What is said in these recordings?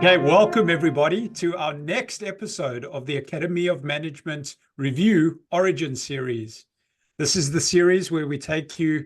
Okay, welcome everybody to our next episode of the Academy of Management Review Origin series. This is the series where we take you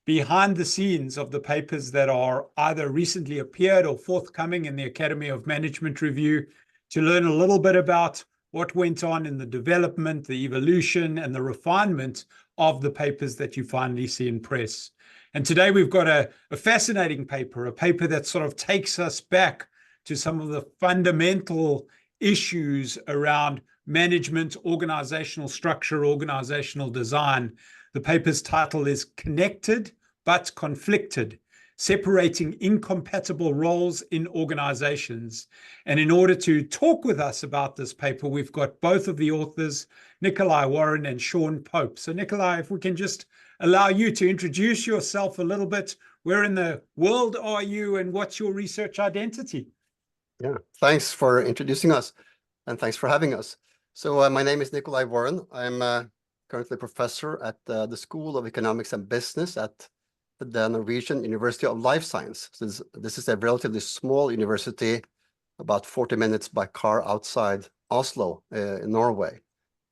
behind the scenes of the papers that are either recently appeared or forthcoming in the Academy of Management Review to learn a little bit about what went on in the development, the evolution, and the refinement of the papers that you finally see in press. And today we've got a fascinating paper, a paper that sort of takes us back to some of the fundamental issues around management, organizational structure, organizational design. The paper's title is Connected but Conflicted: Separating Incompatible Roles in Organizations. And in order to talk with us about this paper, we've got both of the authors, Nicolay Worren and Shawn Pope. So Nicolay, if we can just allow you to introduce yourself a little bit. Where in the world are you and what's your research identity? Yeah, thanks for introducing us and thanks for having us. So my name is Nicolay Worren. I'm currently a professor at the School of Economics and Business at the Norwegian University of Life Science. So this is a relatively small university, about 40 minutes by car outside Oslo in Norway.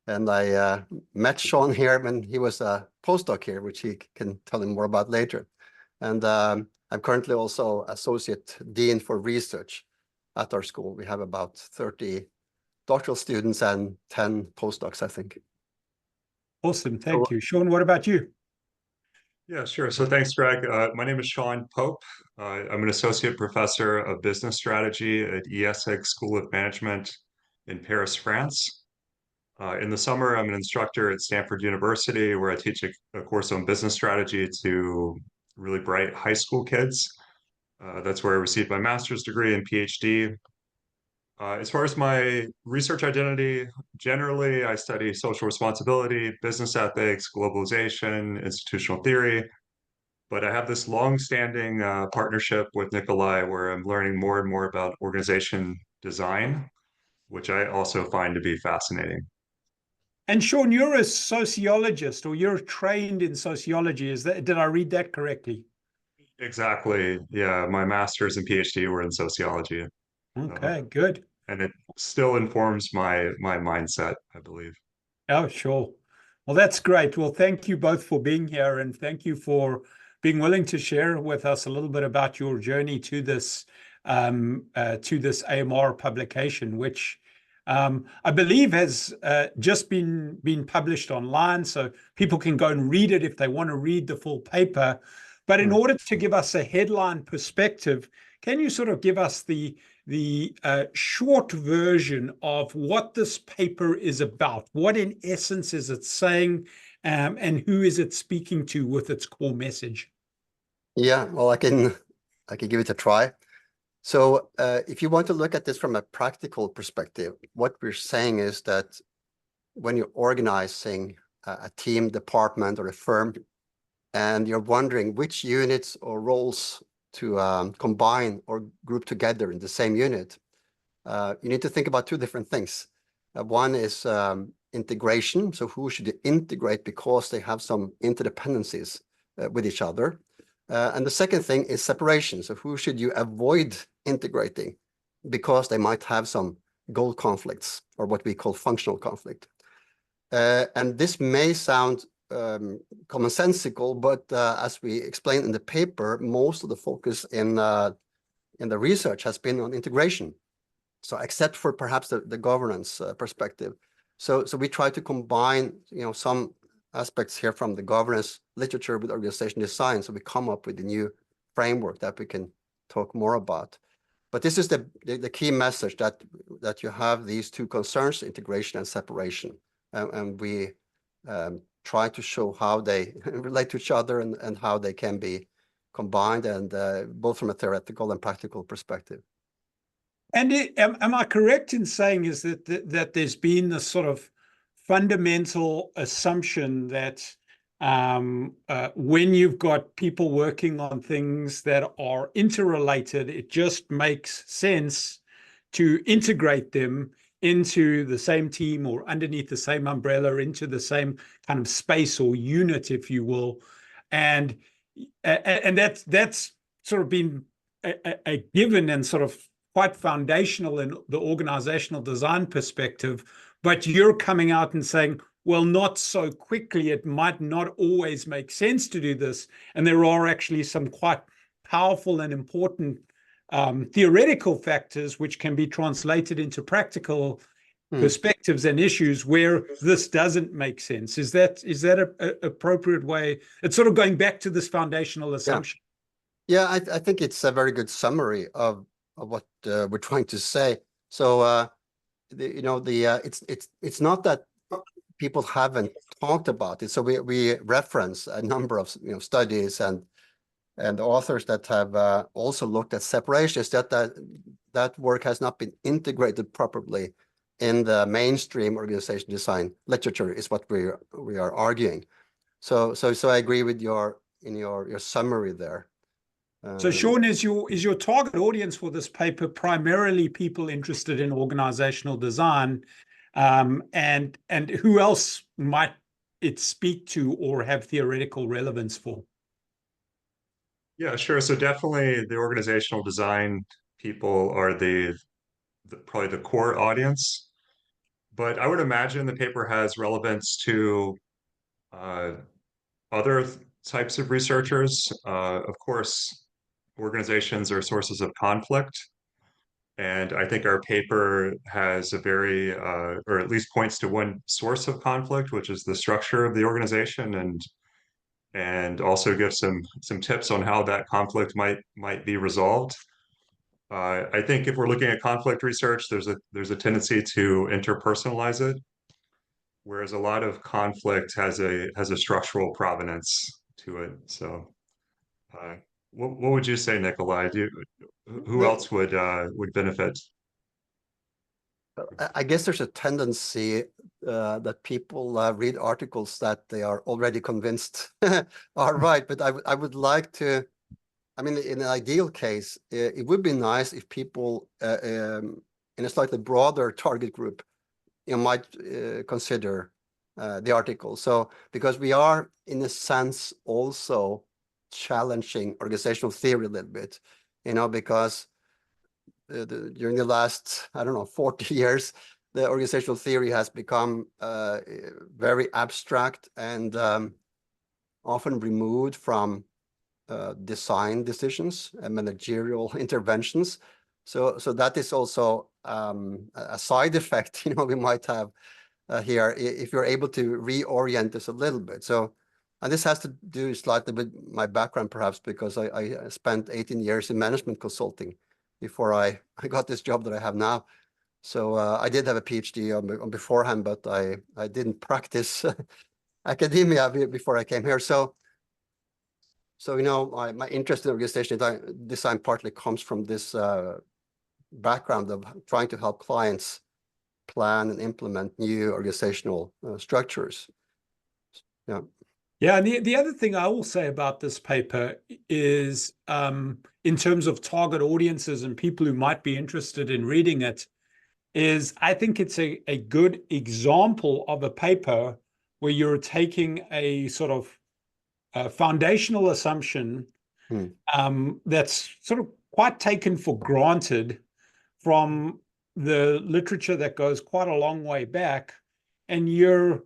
And I met Shawn here when he was a postdoc here, which he can tell him more about later. And I'm currently also Associate Dean for Research at our school. We have about 30 doctoral students and 10 postdocs, I think. Awesome, thank you. Shawn, what about you? Yeah, sure. So thanks, Greg. My name is Shawn Pope. I'm an associate professor of business strategy at ESSEG School of Management in Paris, France. In the summer, I'm an instructor at Stanford University, where I teach a course on business strategy to really bright high school kids. That's where I received my master's degree and PhD. As far as my research identity, generally, I study social responsibility, business ethics, globalization, institutional theory. But I have this long-standing partnership with Nicolay where I'm learning more and more about organization design, which I also find to be fascinating. And Shawn, you're a sociologist, or you're trained in sociology. Did I read that correctly? Exactly. Yeah, my master's and PhD were in sociology. Okay, good. And it still informs my mindset, I believe. Oh, sure. Well, that's great. Well, thank you both for being here, and thank you for being willing to share with us a little bit about your journey to this AMR publication, which I believe has just been published online, so people can go and read it if they want to read the full paper. But in order to give us a headline perspective, can you sort of give us the short version of what this paper is about? What in essence is it saying, and who is it speaking to with its core message? Yeah, well, I can give it a try. So if you want to look at this from a practical perspective, what we're saying is that when you're organizing a team, department, or a firm, and you're wondering which units or roles to combine or group together in the same unit, you need to think about two different things. One is integration. So who should you integrate because they have some interdependencies with each other? And the second thing is separation. So who should you avoid integrating because they might have some goal conflicts, or what we call functional conflict. And this may sound commonsensical, but as we explained in the paper, most of the focus in the research has been on integration. So except for perhaps the governance perspective. So we try to combine, some aspects here from the governance literature with organization design. So we come up with a new framework that we can talk more about. But this is the key message, that you have these two concerns, integration and separation. And we try to show how they relate to each other and how they can be combined, and both from a theoretical and practical perspective. And am I correct in saying is that there's been this sort of fundamental assumption that when you've got people working on things that are interrelated, it just makes sense to integrate them into the same team or underneath the same umbrella, into the same kind of space or unit, if you will. And that's sort of been a given and sort of quite foundational in the organizational design perspective, but you're coming out and saying, well, not so quickly. It might not always make sense to do this. And there are actually some quite powerful and important theoretical factors which can be translated into practical perspectives and issues where this doesn't make sense. Is that a appropriate way? It's sort of going back to this foundational assumption. Yeah, I think it's a very good summary of what we're trying to say. So it's not that people haven't talked about it. So we reference a number of studies and authors that have also looked at separation. Is that work has not been integrated properly in the mainstream organization design literature, is what we are arguing. So I agree with your summary there. So Shawn, is your target audience for this paper primarily people interested in organizational design, and who else might it speak to or have theoretical relevance for? Yeah, sure. So definitely the organizational design people are probably the core audience. But I would imagine the paper has relevance to uh, other types of researchers. Of course, organizations are sources of conflict. And I think our paper has a very, or at least points to one source of conflict, which is the structure of the organization, and also gives some tips on how that conflict might be resolved. I think if we're looking at conflict research, there's a tendency to interpersonalize it, whereas a lot of conflict has a structural provenance to it. So, what would you say, Nicolay? Who else would benefit? I guess there's a tendency that people read articles that they are already convinced are right. But I would like to, I mean, in an ideal case, it would be nice if people in a slightly broader target group might consider the article. So because we are, in a sense, also challenging organizational theory a little bit, because during the last, I don't know, 40 years, the organizational theory has become very abstract and often removed from design decisions and managerial interventions. So that is also a side effect, we might have here if you're able to reorient this a little bit. So, and this has to do slightly with my background, perhaps, because I spent 18 years in management consulting before I got this job that I have now. So I did have a PhD on beforehand, but I didn't practice academia before I came here. So my interest in organization design partly comes from this background of trying to help clients plan and implement new organizational structures. Yeah. Yeah, and the other thing I will say about this paper is, in terms of target audiences and people who might be interested in reading it, is I think it's a good example of a paper where you're taking a sort of foundational assumption that's sort of quite taken for granted from the literature that goes quite a long way back, and you're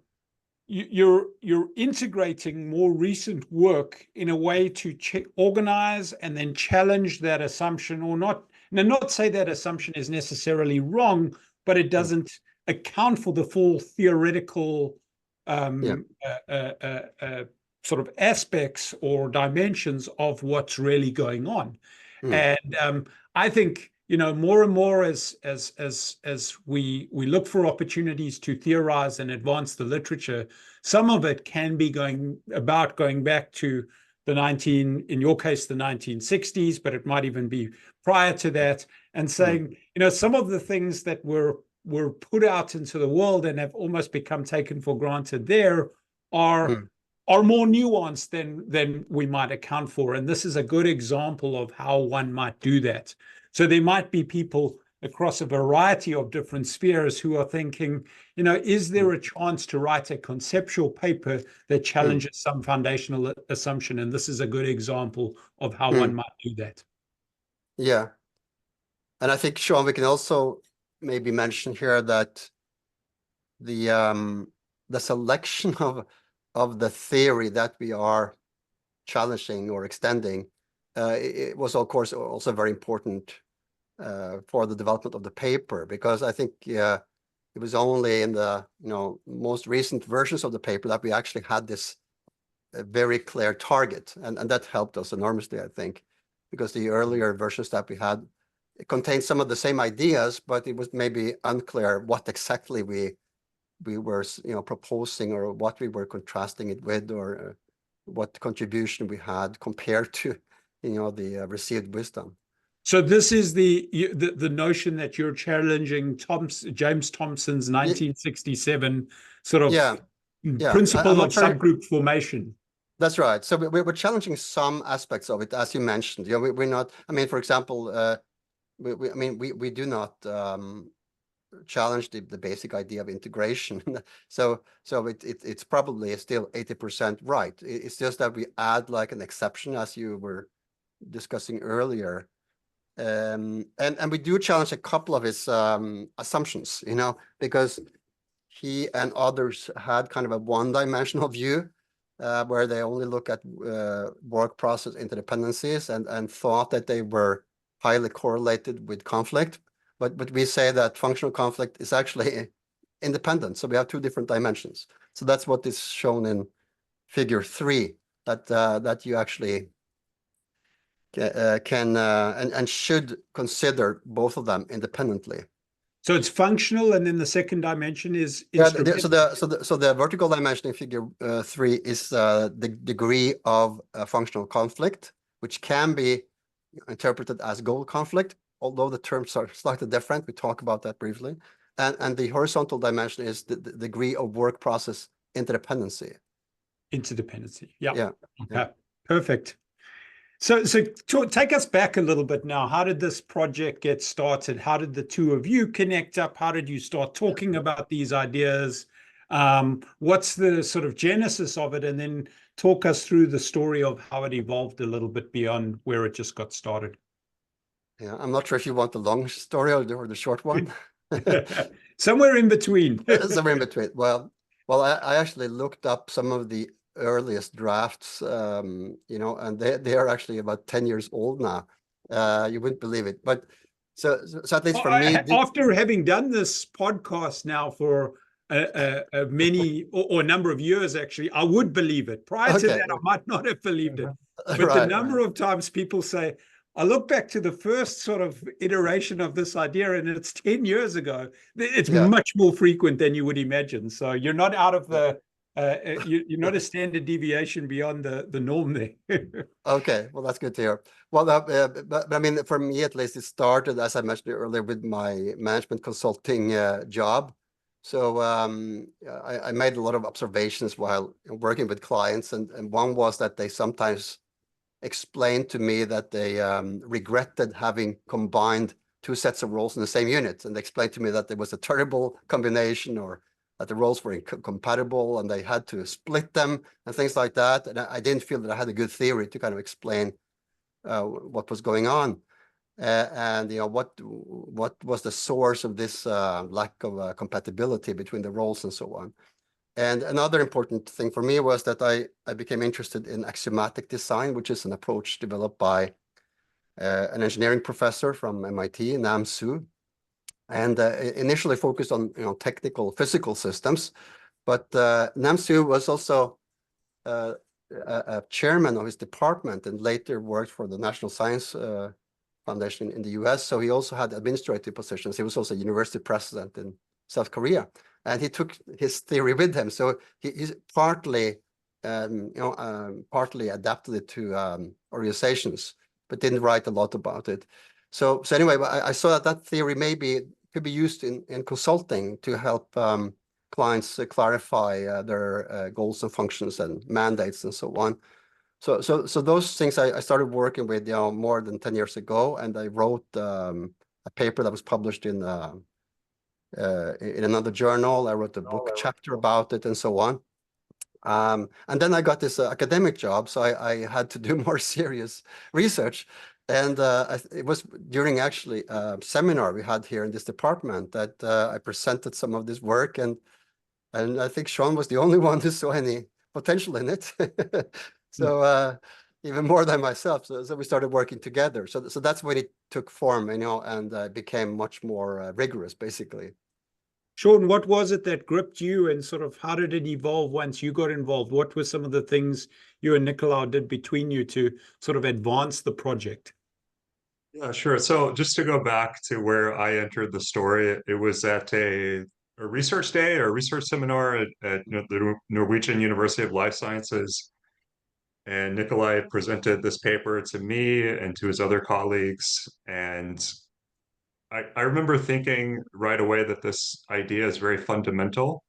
integrating more recent work in a way to organize and then challenge that assumption, or not say that assumption is necessarily wrong, but it doesn't account for the full theoretical sort of aspects or dimensions of what's really going on. And I think, more and more as we look for opportunities to theorize and advance the literature, some of it can be going back to in your case, the 1960s, but it might even be prior to that, and saying, some of the things that were put out into the world and have almost become taken for granted there are more nuanced than we might account for. And this is a good example of how one might do that. So there might be people across a variety of different spheres who are thinking, is there a chance to write a conceptual paper that challenges some foundational assumption? And this is a good example of how one might do that. Yeah. And I think, Shawn, we can also maybe mention here that the selection of the theory that we are challenging or extending, it was of course also very important for the development of the paper, because I think it was only in the most recent versions of the paper that we actually had this very clear target, and that helped us enormously, I think, because the earlier versions that we had, it contained some of the same ideas, but it was maybe unclear what exactly we were proposing, or what we were contrasting it with, or what contribution we had compared to the received wisdom. So this is the notion that you're challenging James Thomson's 1967 sort of principle of subgroup formation. That's right. So we're challenging some aspects of it, as you mentioned. We're not. I mean, for example, we do not challenge the basic idea of integration. so it's probably still 80% right. It's just that we add like an exception, as you were discussing earlier. And we do challenge a couple of his assumptions, because he and others had kind of a one-dimensional view, where they only look at work process interdependencies and thought that they were highly correlated with conflict. But we say that functional conflict is actually independent. So we have two different dimensions. So that's what is shown in figure 3, that you actually can and should consider both of them independently. So it's functional, and then the second dimension is so the vertical dimension in figure 3 is the degree of functional conflict, which can be interpreted as goal conflict, although the terms are slightly different. We talk about that briefly. And the horizontal dimension is the degree of work process interdependency. Yeah. Okay. Perfect. So take us back a little bit now. How did this project get started? How did the two of you connect up? How did you start talking about these ideas? What's the sort of genesis of it? And then talk us through the story of how it evolved a little bit beyond where it just got started. Yeah, I'm not sure if you want the long story or the short one. Somewhere in between. Somewhere in between. Well, I actually looked up some of the earliest drafts, and they are actually about 10 years old now. You wouldn't believe it, but so at least for me, after having done this podcast now for many or a number of years, actually, I would believe it. Prior to that, I might not have believed it. But the number of times people say, I look back to the first sort of iteration of this idea, and it's 10 years ago. It's much more frequent than you would imagine. So you're not out of the you're not a standard deviation beyond the norm there. Okay, well, that's good to hear. Well, but I mean, for me at least, it started, as I mentioned earlier, with my management consulting job. So I made a lot of observations while working with clients, and one was that they sometimes explained to me that they regretted having combined two sets of roles in the same unit, and they explained to me that there was a terrible combination, or that the roles were incompatible and they had to split them and things like that. And I didn't feel that I had a good theory to kind of explain what was going on, and what was the source of this lack of compatibility between the roles and so on. And another important thing for me was that I became interested in axiomatic design, which is an approach developed by an engineering professor from MIT, Nam Su, and initially focused on technical physical systems. But Nam Su was also a chairman of his department, and later worked for the National Science Foundation in the US. So he also had administrative positions. He was also university president in South Korea, and he took his theory with him. So he's partly adapted it to organizations, but didn't write a lot about it. So anyway, I saw that theory maybe could be used in consulting to help clients clarify their goals and functions and mandates and so on. So those things I started working with more than 10 years ago, and I wrote a paper that was published in another journal. I wrote a book chapter about it and so on. And then I got this academic job, so I had to do more serious research. And it was during actually a seminar we had here in this department that I presented some of this work, and I think Shawn was the only one who saw any potential in it. So even more than myself. So we started working together. So that's when it took form, and became much more rigorous, basically. Shawn, what was it that gripped you, and sort of how did it evolve once you got involved? What were some of the things you and Nicolay did between you to sort of advance the project? Yeah, sure. So just to go back to where I entered the story, it was at a research day or a research seminar at the Norwegian University of Life Sciences. And Nicolay presented this paper to me and to his other colleagues. And I remember thinking right away that this idea is very fundamental.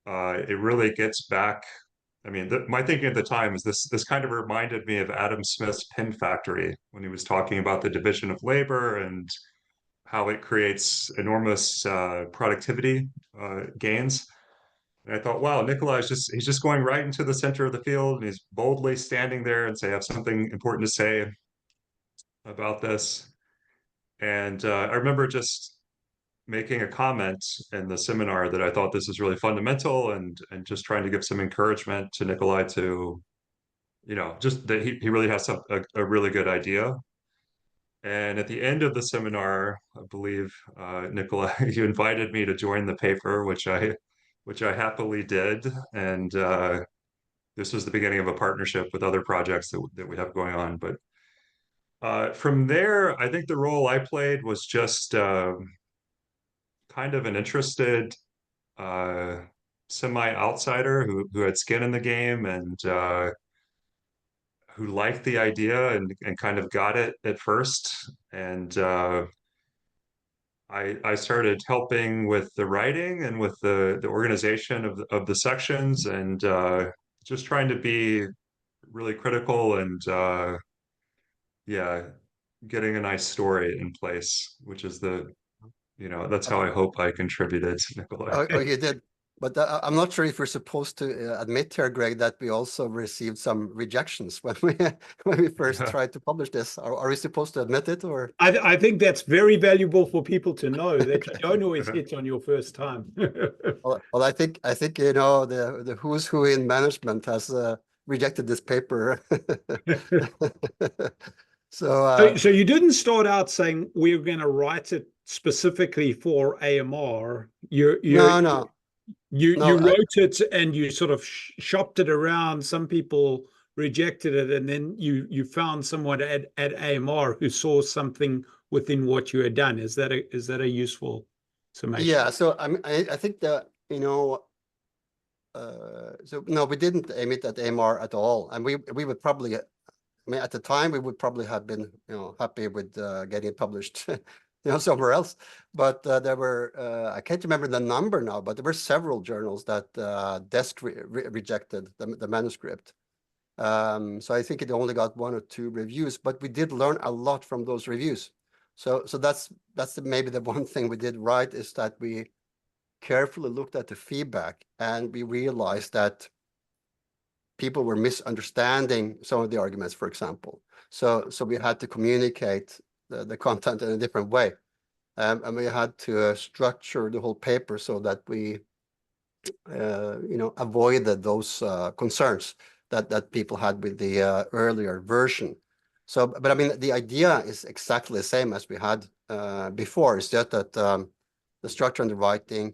It really gets back. I mean, my thinking at the time is this kind of reminded me of Adam Smith's pin factory when he was talking about the division of labor and how it creates enormous productivity gains. And I thought, wow, Nicolay he's just going right into the center of the field, and he's boldly standing there and say, I have something important to say about this. And I remember just making a comment in the seminar that I thought this is really fundamental, and just trying to give some encouragement to Nicolay to, just that he really has a really good idea. And at the end of the seminar, I believe, Nicolay, you invited me to join the paper, which I happily did. And this was the beginning of a partnership with other projects that we have going on. But from there, I think the role I played was just kind of an interested semi-outsider who had skin in the game, and who liked the idea and kind of got it at first. And I started helping with the writing and with the organization of the sections, and just trying to be really critical, and yeah, getting a nice story in place, which is that's how I hope I contributed, Nicolay. Oh, you did. But I'm not sure if we're supposed to admit here, Greg, that we also received some rejections when we first Yeah. tried to publish this. Are we supposed to admit it, or? I think that's very valuable for people to know that Okay. you don't always hit on your first time. Well, I think the who's who in management has rejected this paper. So So you didn't start out saying we're going to write it specifically for AMR. no, You wrote it and you sort of shopped it around. Some people rejected it, and then you found someone at AMR who saw something within what you had done. Is that a useful summation? yeah. So I think that so no, we didn't aim it at AMR at all, and we would probably. I mean, at the time, we would probably have been, happy with getting it published, somewhere else. But there were, I can't remember the number now, but there were several journals that rejected the manuscript. So I think it only got 1 or 2 reviews, but we did learn a lot from those reviews. So that's maybe the one thing we did right, is that we carefully looked at the feedback, and we realized that people were misunderstanding some of the arguments, for example. So we had to communicate the content in a different way. And we had to structure the whole paper so that we, avoided those concerns that people had with the earlier version. So, but I mean, the idea is exactly the same as we had before. It's just that the structure and the writing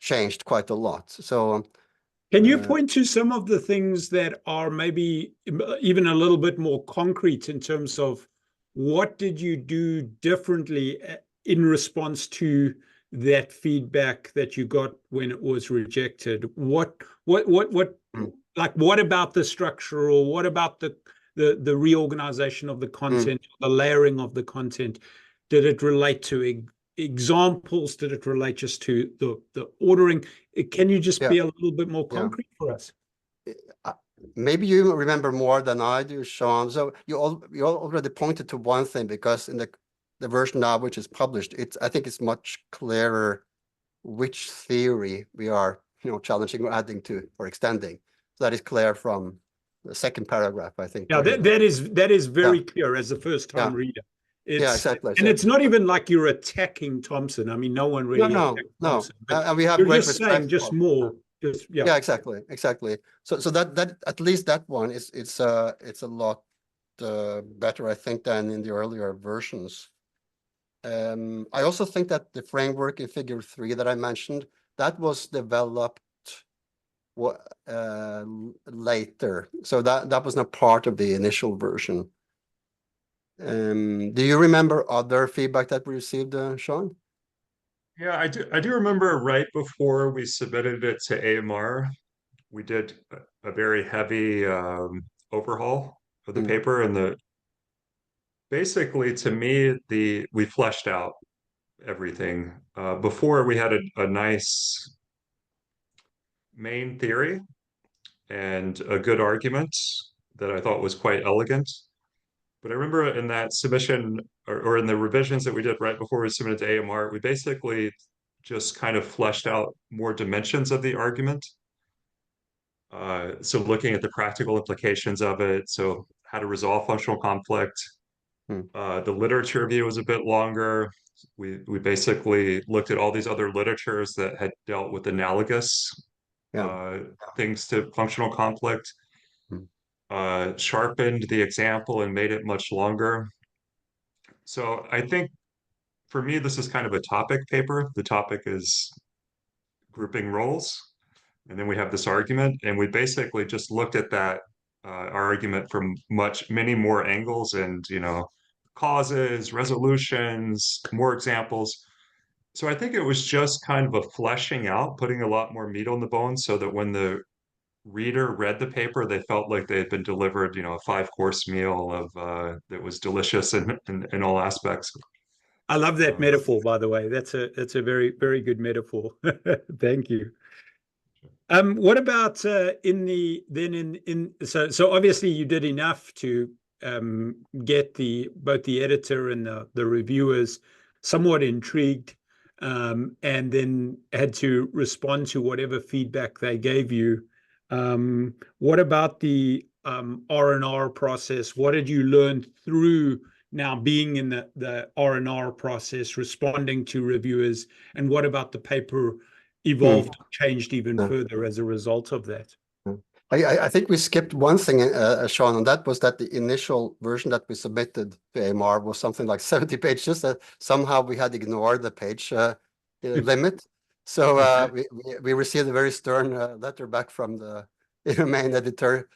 changed quite a lot. So can you point to some of the things that are maybe even a little bit more concrete in terms of what did you do differently in response to that feedback that you got when it was rejected? What about the structure, or what about the reorganization of the content, the layering of the content? Did it relate to examples? Did it relate just to the ordering? Can you just be a little bit more concrete for us? Maybe you remember more than I do, Shawn. So you already pointed to one thing, because in the version now which is published, I think it's much clearer which theory we are challenging or adding to or extending. So that is clear from the second paragraph, I think. Yeah, that is very clear as a first-time Yeah. reader. Yeah, exactly. And it's not even like you're attacking Thompson. I mean, no one really attacks Thompson. But And we have you're great just saying respect just for. more. Just, yeah. Yeah, exactly. So that at least that one it's a lot better, I think, than in the earlier versions. I also think that the framework in Figure 3 that I mentioned, that was developed later, so that was not part of the initial version. Do you remember other feedback that we received, Shawn? Yeah, I do remember right before we submitted it to AMR, we did a very heavy overhaul of the paper, and basically to me we fleshed out everything. Before we had a nice main theory and a good argument that I thought was quite elegant. But I remember in that submission or in the revisions that we did right before we submitted to AMR, we basically just kind of fleshed out more dimensions of the argument. So looking at the practical implications of it, so how to resolve functional conflict. The literature review was a bit longer. We basically looked at all these other literatures that had dealt with analogous things to functional conflict. Sharpened the example and made it much longer. So I think for me, this is kind of a topic paper. The topic is grouping roles. And then we have this argument, and we basically just looked at that argument from many more angles and, causes, resolutions, more examples. So I think it was just kind of a fleshing out, putting a lot more meat on the bone so that when the reader read the paper, they felt like they had been delivered, a 5-course meal of that was delicious in all aspects. I love that metaphor, by the way. That's a very, very good metaphor. Thank you. What about so obviously you did enough to get both the editor and the reviewers somewhat intrigued, and then had to respond to whatever feedback they gave you. What about the R&R process? What did you learn through now being in the R&R process, responding to reviewers, and what about the paper evolved, changed even further as a result of that? I think we skipped one thing, Shawn, and that was that the initial version that we submitted to AMR was something like 70 pages. That somehow we had ignored the page limit. So we received a very stern letter back from the main editor.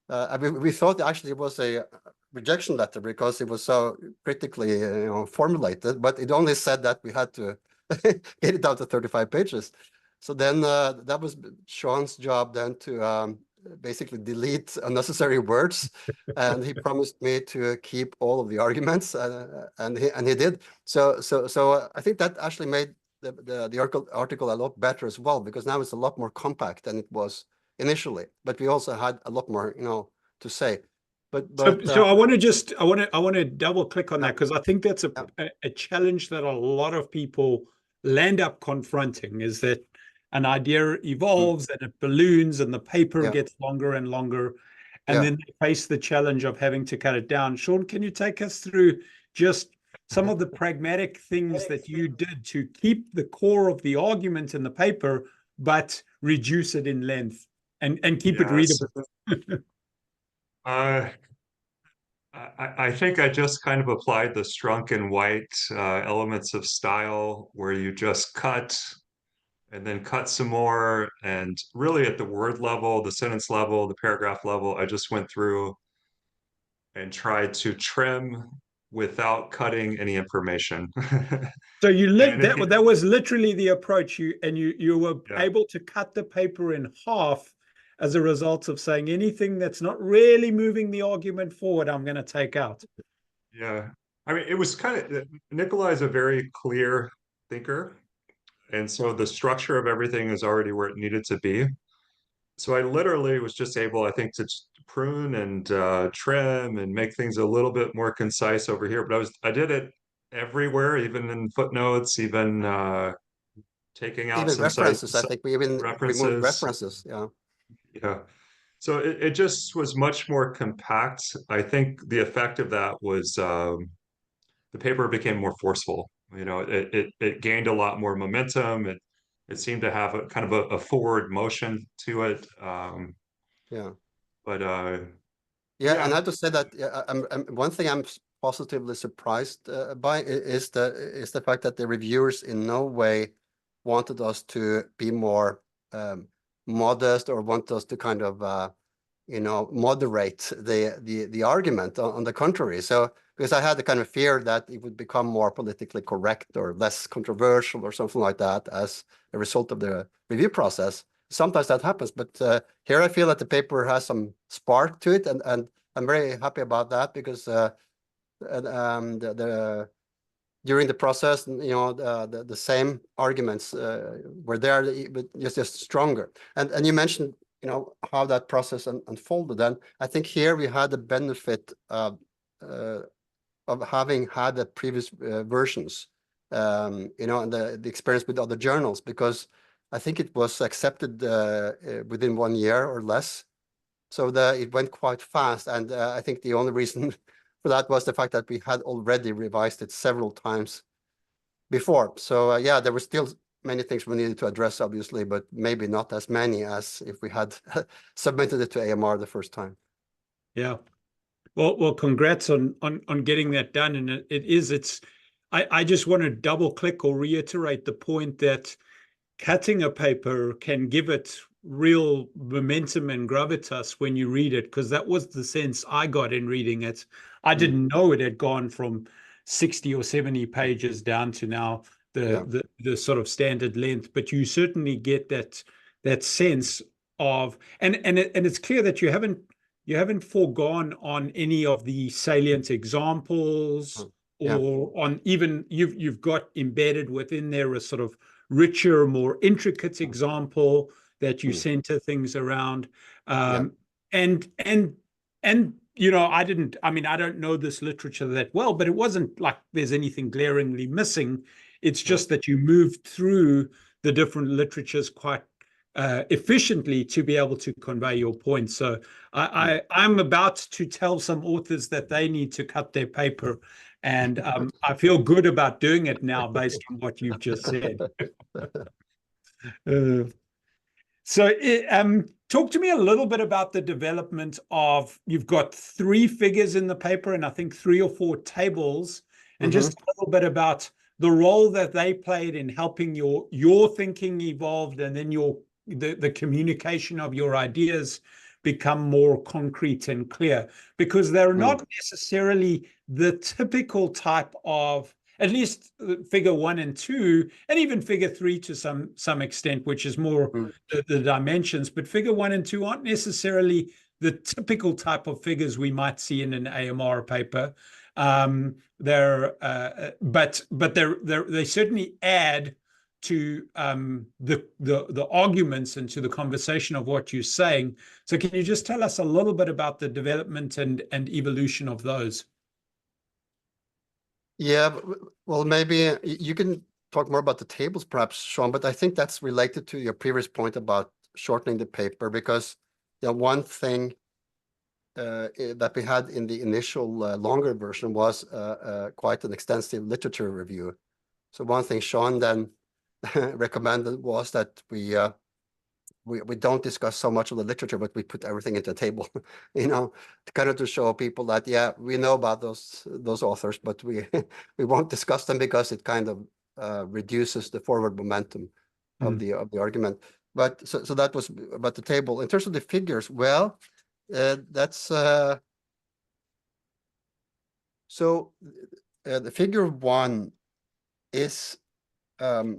We thought actually it was a rejection letter because it was so critically formulated, but it only said that we had to get it down to 35 pages. So then that was Shawn's job then to basically delete unnecessary words, and he promised me to keep all of the arguments, and he did. So I think that actually made the article a lot better as well, because now it's a lot more compact than it was initially. But we also had a lot more to say. So I want to double click on that, because I think that's a challenge that a lot of people land up confronting, is that an idea evolves and it balloons and the paper gets longer and longer, and then they face the challenge of having to cut it down. Shawn, can you take us through just some of the pragmatic things that you did to keep the core of the argument in the paper, but reduce it in length and keep it readable? I think I just kind of applied the Strunk and White elements of style, where you just cut and then cut some more. And really at the word level, the sentence level, the paragraph level, I just went through and tried to trim without cutting any information. So that was literally the approach. You were able to cut the paper in half as a result of saying anything that's not really moving the argument forward, I'm going to take out. Yeah. I mean, it was kind of, Nicolay is a very clear thinker. And so the structure of everything is already where it needed to be. So I literally was just able, I think, to prune and trim and make things a little bit more concise over here. But I did it everywhere, even in footnotes, even taking out even some references. sites, I think we even removed references. Yeah. Yeah. So it just was much more compact. I think the effect of that was the paper became more forceful. You know, it gained a lot more momentum. It seemed to have a kind of a forward motion to it. Yeah. But Yeah, yeah, and I have to say that one thing I'm positively surprised by is the fact that the reviewers in no way wanted us to be more modest or want us to kind of moderate the argument. On the contrary, so because I had the kind of fear that it would become more politically correct or less controversial or something like that as a result of the review process. Sometimes that happens, but here I feel that the paper has some spark to it, and I'm very happy about that because during the process, the same arguments were there, but just stronger. And you mentioned, how that process unfolded, and I think here we had the benefit of having had the previous versions, and the experience with other journals, because I think it was accepted within 1 year or less. So it went quite fast, and I think the only reason for that was the fact that we had already revised it several times before. So yeah, there were still many things we needed to address, obviously, but maybe not as many as if we had submitted it to AMR the first time. Yeah. Well, congrats on getting that done. And I just want to double click or reiterate the point that cutting a paper can give it real momentum and gravitas when you read it, because that was the sense I got in reading it. I didn't know it had gone from 60 or 70 pages down to now the sort of standard length, but you certainly get that sense of, and it's clear that you haven't foregone on any of the salient examples, or on even you've got embedded within there a sort of richer, more intricate example that you center things around. And I don't know this literature that well, but it wasn't like there's anything glaringly missing. It's just that you moved through the different literatures quite efficiently to be able to convey your point. So I'm about to tell some authors that they need to cut their paper, and I feel good about doing it now based on what you've just said. Talk to me a little bit about the development of, you've got 3 figures in the paper and I think 3 or 4 tables, and just a little bit about the role that they played in helping your thinking evolved, and then the communication of your ideas become more concrete and clear, because they're not necessarily the typical type of, at least figure 1 and 2, and even figure 3 to some extent, which is more the dimensions. But figure 1 and 2 aren't necessarily the typical type of figures we might see in an AMR paper. They certainly add to the arguments and to the conversation of what you're saying. So can you just tell us a little bit about the development and evolution of those? Yeah, well, maybe you can talk more about the tables, perhaps, Shawn, but I think that's related to your previous point about shortening the paper, because one thing that we had in the initial longer version was quite an extensive literature review. So one thing Shawn then recommended was that we don't discuss so much of the literature, but we put everything into a table, to show people that, yeah, we know about those authors, but we won't discuss them because it kind of reduces the forward momentum of the argument. But so that was about the table. In terms of the figures, well, that's so the figure 1 is a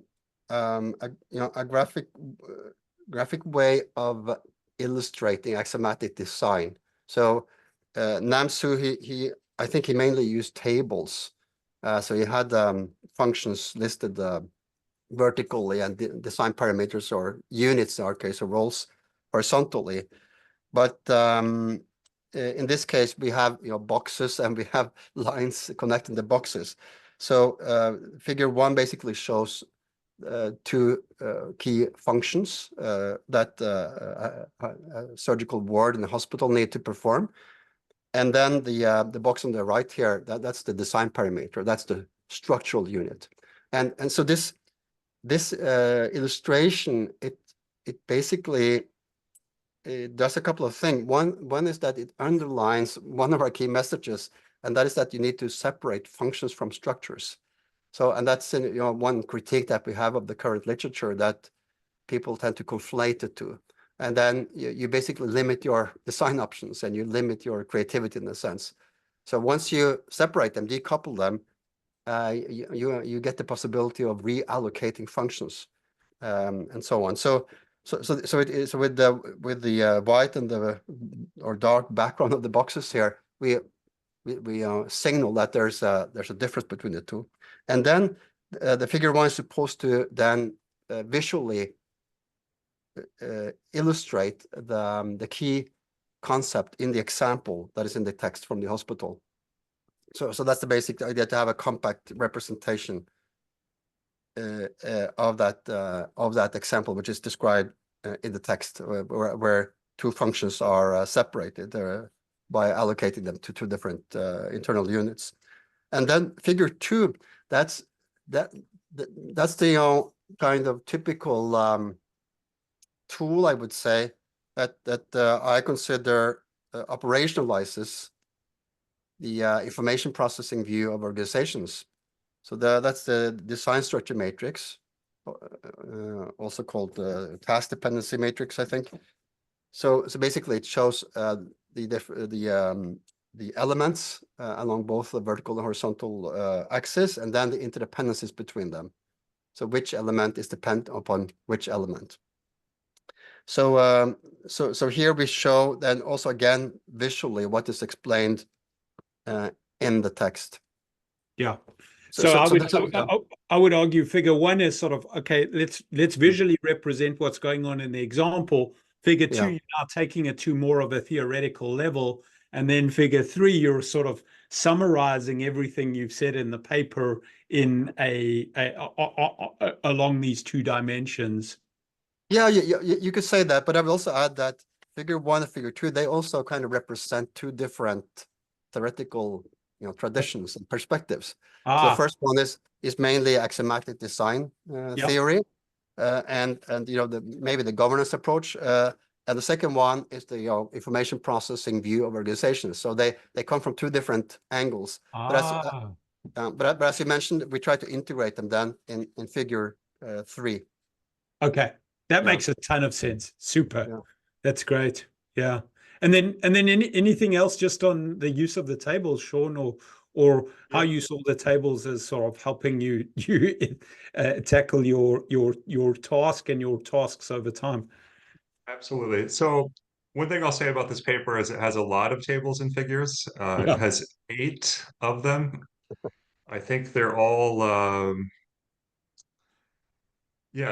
graphic way of illustrating axiomatic design. So Namsu, I think he mainly used tables. So he had functions listed vertically and design parameters or units in our case, or roles horizontally. But in this case, we have boxes and we have lines connecting the boxes. So figure 1 basically shows two key functions that a surgical ward in the hospital need to perform. And then the box on the right here, that's the design parameter, that's the structural unit. And so this illustration, it basically does a couple of things. One is that it underlines one of our key messages, and that is that you need to separate functions from structures. So, and that's one critique that we have of the current literature, that people tend to conflate the two. And then you basically limit your design options and you limit your creativity in a sense. So once you separate them, decouple them, you get the possibility of reallocating functions and so on. So it is with the white and the or dark background of the boxes here, we signal that there's a difference between the two. And then the figure 1 is supposed to then visually illustrate the key concept in the example that is in the text from the hospital. So that's the basic idea, to have a compact representation of that example, which is described in the text, where two functions are separated by allocating them to two different internal units. And then figure 2, that's the kind of typical tool, I would say, that I consider operationalizes the information processing view of organizations. So that's the design structure matrix, also called the task dependency matrix, I think. So basically, it shows the elements along both the vertical and horizontal axis, and then the interdependencies between them. So which element is dependent upon which element. So so here we show then also again visually what is explained in the text. Yeah. So I would argue figure 1 is sort of, okay, let's visually represent what's going on in the example. Figure 2, you're now taking it to more of a theoretical level. And then figure 3, you're sort of summarizing everything you've said in the paper in along these two dimensions. Yeah, you could say that, but I would also add that figure 1 and figure 2, they also kind of represent two different theoretical traditions and perspectives. So the first one is mainly axiomatic design theory, and maybe the governance approach. And the second one is the information processing view of organizations. So they come from two different angles. But as you mentioned, we try to integrate them then in figure 3. Okay, that makes a ton of sense. Super. That's great. Yeah. And then anything else just on the use of the tables, Shawn, or how you saw the tables as sort of helping you tackle your task and your tasks over time? Absolutely. So one thing I'll say about this paper is it has a lot of tables and figures. It has 8 of them. I think they're all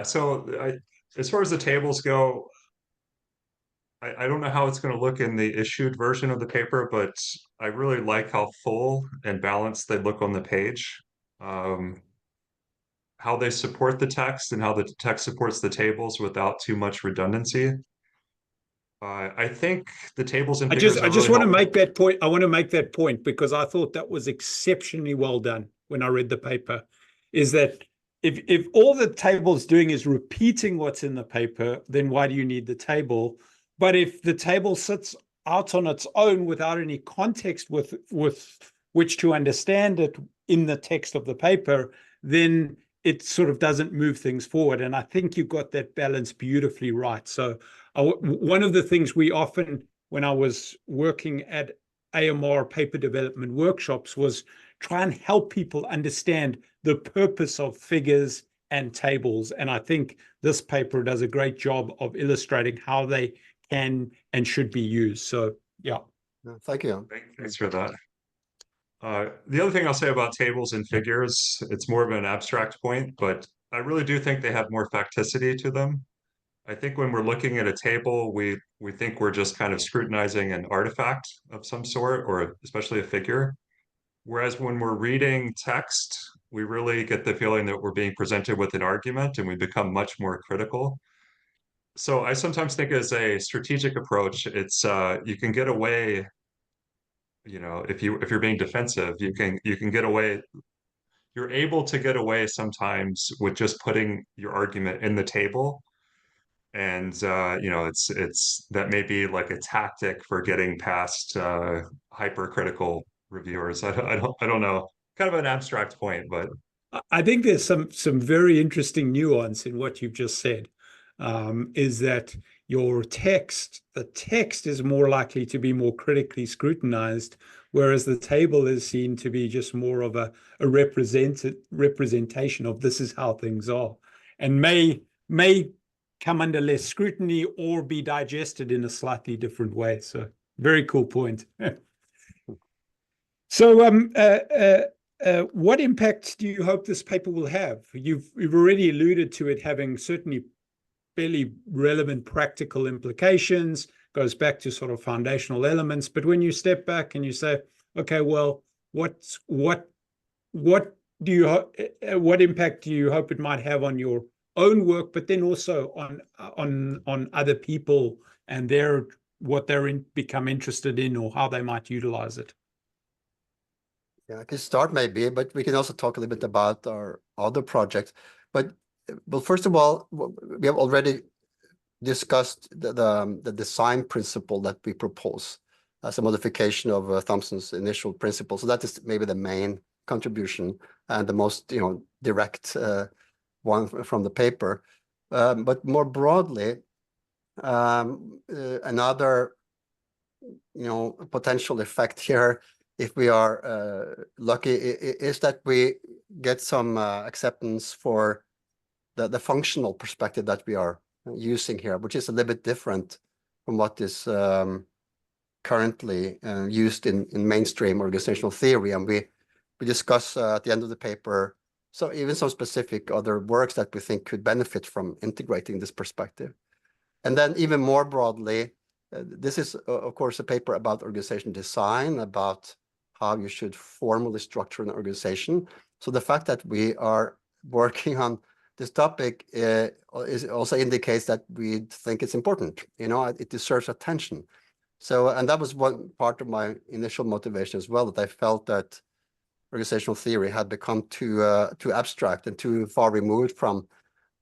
so as far as the tables go, I don't know how it's going to look in the issued version of the paper, but I really like how full and balanced they look on the page. How they support the text and how the text supports the tables without too much redundancy. I think the tables and figures I just want to make that point. I want to make that point because I thought that was exceptionally well done when I read the paper. Is that if all the table's doing is repeating what's in the paper, then why do you need the table? But if the table sits out on its own without any context with which to understand it in the text of the paper, then it sort of doesn't move things forward. And I think you've got that balance beautifully right. So one of the things we often, when I was working at AMR paper development workshops, was try and help people understand the purpose of figures and tables. And I think this paper does a great job of illustrating how they can and should be used. So, yeah. Thank you. Thanks for that. The other thing I'll say about tables and figures, it's more of an abstract point, but I really do think they have more facticity to them. I think when we're looking at a table, we think we're just kind of scrutinizing an artifact of some sort, or especially a figure. Whereas when we're reading text, we really get the feeling that we're being presented with an argument and we become much more critical. So I sometimes think as a strategic approach, it's you can get away, if you're being defensive, you can get away, you're able to get away sometimes with just putting your argument in the table. And it's that may be like a tactic for getting past hypercritical reviewers. I don't know. Kind of an abstract point, but I think there's some very interesting nuance in what you've just said. Is that the text is more likely to be more critically scrutinized, whereas the table is seen to be just more of a representation of this is how things are, and may come under less scrutiny or be digested in a slightly different way. So very cool point. So what impact do you hope this paper will have? You've already alluded to it having certainly fairly relevant practical implications, goes back to sort of foundational elements. But when you step back and you say, okay, well, what impact do you hope it might have on your own work, but then also on other people and what they're become interested in or how they might utilize it? Yeah, I can start maybe, but we can also talk a little bit about our other projects. But well, first of all, we have already discussed the design principle that we propose as a modification of Thompson's initial principle. So that is maybe the main contribution and the most direct one from the paper. But more broadly, another potential effect here, if we are lucky, is that we get some acceptance for the functional perspective that we are using here, which is a little bit different from what is currently used in mainstream organizational theory. And we discuss at the end of the paper, so even some specific other works that we think could benefit from integrating this perspective. And then even more broadly, this is, of course, a paper about organization design, about how you should formally structure an organization. So the fact that we are working on this topic also indicates that we think it's important. It deserves attention. So, and that was one part of my initial motivation as well, that I felt that organizational theory had become too abstract and too far removed from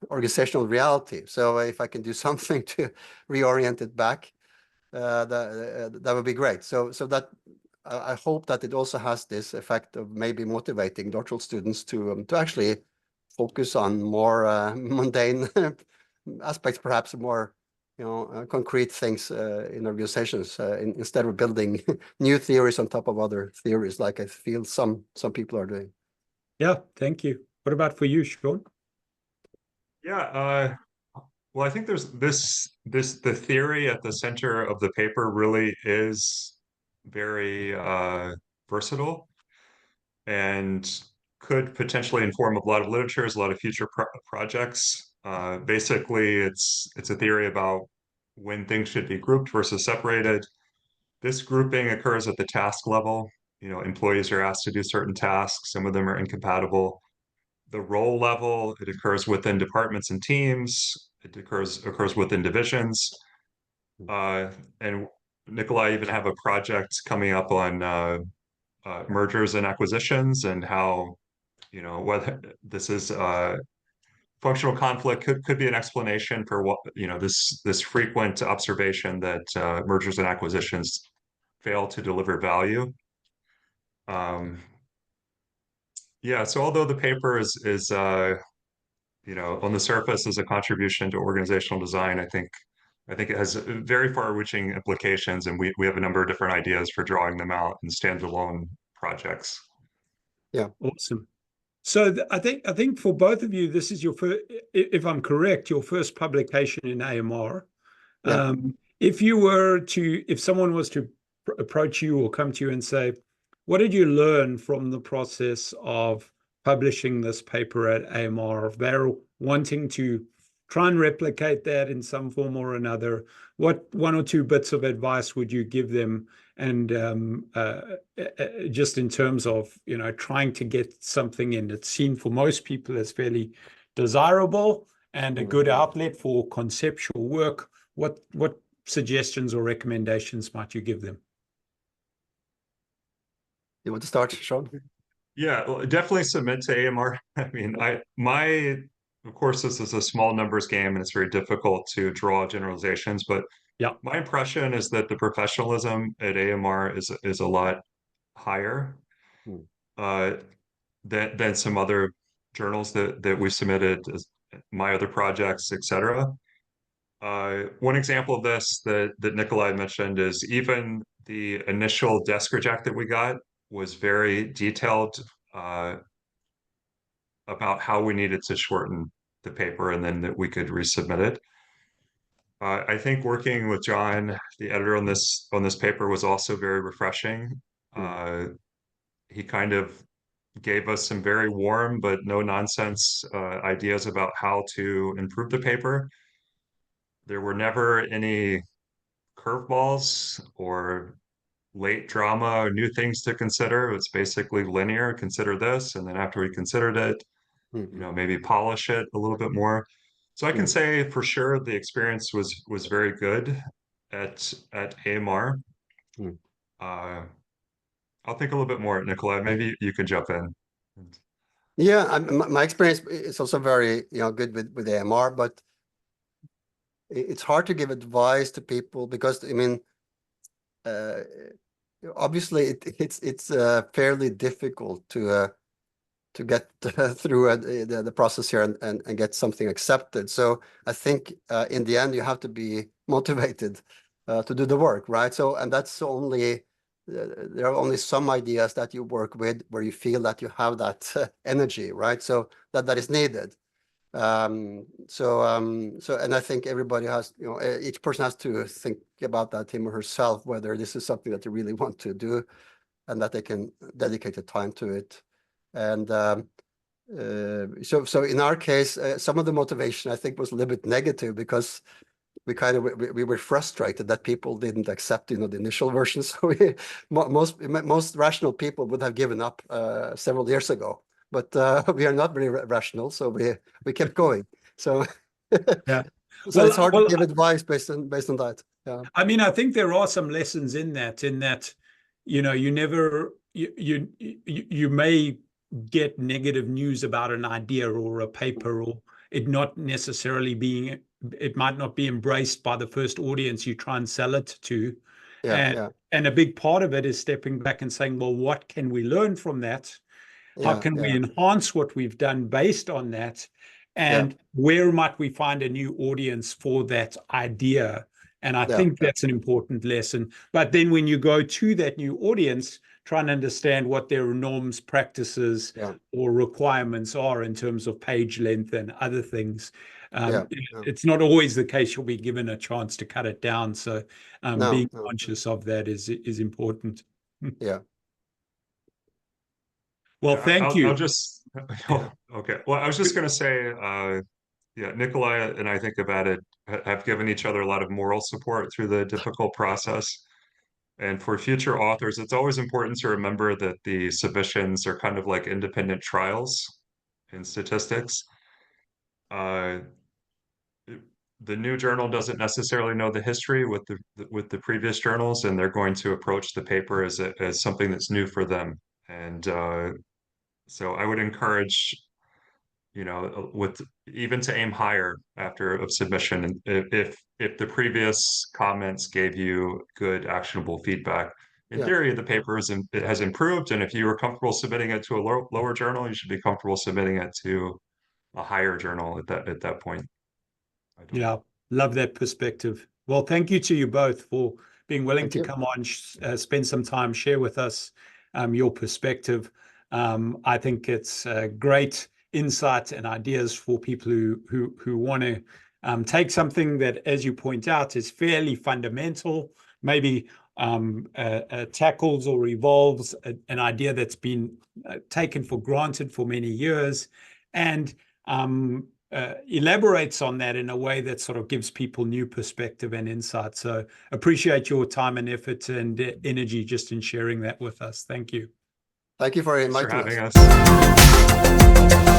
organizational reality. So if I can do something to reorient it back, that would be great. So that I hope that it also has this effect of maybe motivating doctoral students to actually focus on more mundane aspects, perhaps more concrete things in organizations instead of building new theories on top of other theories, like I feel some people are doing. Yeah, thank you. What about for you, Shawn? Yeah, well, I think there's the theory at the center of the paper really is very versatile and could potentially inform a lot of literatures, a lot of future projects. Basically, it's a theory about when things should be grouped versus separated. This grouping occurs at the task level. Employees are asked to do certain tasks. Some of them are incompatible. The role level, it occurs within departments and teams. It occurs within divisions. And Nicolay even have a project coming up on mergers and acquisitions and how, whether this is functional conflict could be an explanation for what, this frequent observation that mergers and acquisitions fail to deliver value. Yeah, so although the paper is on the surface is a contribution to organizational design, I think it has very far-reaching implications, and we have a number of different ideas for drawing them out in standalone projects. Yeah, awesome. So I think for both of you, this is your first, if I'm correct, your first publication in AMR. Yeah. If someone was to approach you or come to you and say, what did you learn from the process of publishing this paper at AMR? If they're wanting to try and replicate that in some form or another. What 1 or 2 bits of advice would you give them? And just in terms of, trying to get something in that's seen for most people as fairly desirable and a good outlet for conceptual work, what suggestions or recommendations might you give them? You want to start, Shawn? Yeah, well, definitely submit to AMR. I mean, of course, this is a small numbers game and it's very difficult to draw generalizations, but Yeah. my impression is that the professionalism at AMR is a lot higher uh, than some other journals that we've submitted, as my other projects, etc. One example of this that Nicolay mentioned is even the initial desk reject that we got was very detailed uh, about how we needed to shorten the paper and then that we could resubmit it. I think working with John, the editor on this paper, was also very refreshing. He kind of gave us some very warm but no nonsense ideas about how to improve the paper. There were never any curveballs or late drama or new things to consider. It's basically linear. Consider this, and then after we considered it, maybe polish it a little bit more. So I can say for sure the experience was very good at AMR. I'll think a little bit more, Nicolay. Maybe you can jump in. Yeah, my experience is also very good with AMR, but it's hard to give advice to people because I mean, obviously it's fairly difficult to get through the process here and get something accepted. So I think in the end you have to be motivated to do the work, right? So and that's only there are only some ideas that you work with where you feel that you have that energy, right? So that is needed. So and I think everybody has, each person has to think about that, him or herself, whether this is something that they really want to do and that they can dedicate the time to it. And so in our case, some of the motivation I think was a little bit negative because we were frustrated that people didn't accept the initial version. So most rational people would have given up several years ago. But we are not very rational, so we kept going. So yeah, so it's hard to give advice based on that. Yeah. I mean, I think there are some lessons in that you never you may get negative news about an idea or a paper or it not necessarily being, it might not be embraced by the first audience you try and sell it to. And a big part of it is stepping back and saying, well, what can we learn from that? How can we enhance what we've done based on that? And where might we find a new audience for that idea? And I think that's an important lesson. But then when you go to that new audience, try and understand what their norms, practices, or requirements are in terms of page length and other things. It's not always the case you'll be given a chance to cut it down. So being conscious of that is important. Yeah. Well, thank you. I'll just, okay. Well, I was just going to say, Nicolay and I think about it, have given each other a lot of moral support through the difficult process. And for future authors, it's always important to remember that the submissions are kind of like independent trials in statistics. The new journal doesn't necessarily know the history with the previous journals, and they're going to approach the paper as something that's new for them. And so I would encourage, with even to aim higher after of submission, and if the previous comments gave you good actionable feedback, in theory the paper it has improved, and if you were comfortable submitting it to a lower journal, you should be comfortable submitting it to a higher journal at that point. Yeah, love that perspective. Well, thank you to you both for being willing to come on, spend some time, share with us your perspective. I think it's great insight and ideas for people who want to take something that, as you point out, is fairly fundamental, maybe tackles or evolves an idea that's been taken for granted for many years, and elaborates on that in a way that sort of gives people new perspective and insight. So appreciate your time and effort and energy just in sharing that with us. Thank you. Thank you for Thanks for inviting having us. us.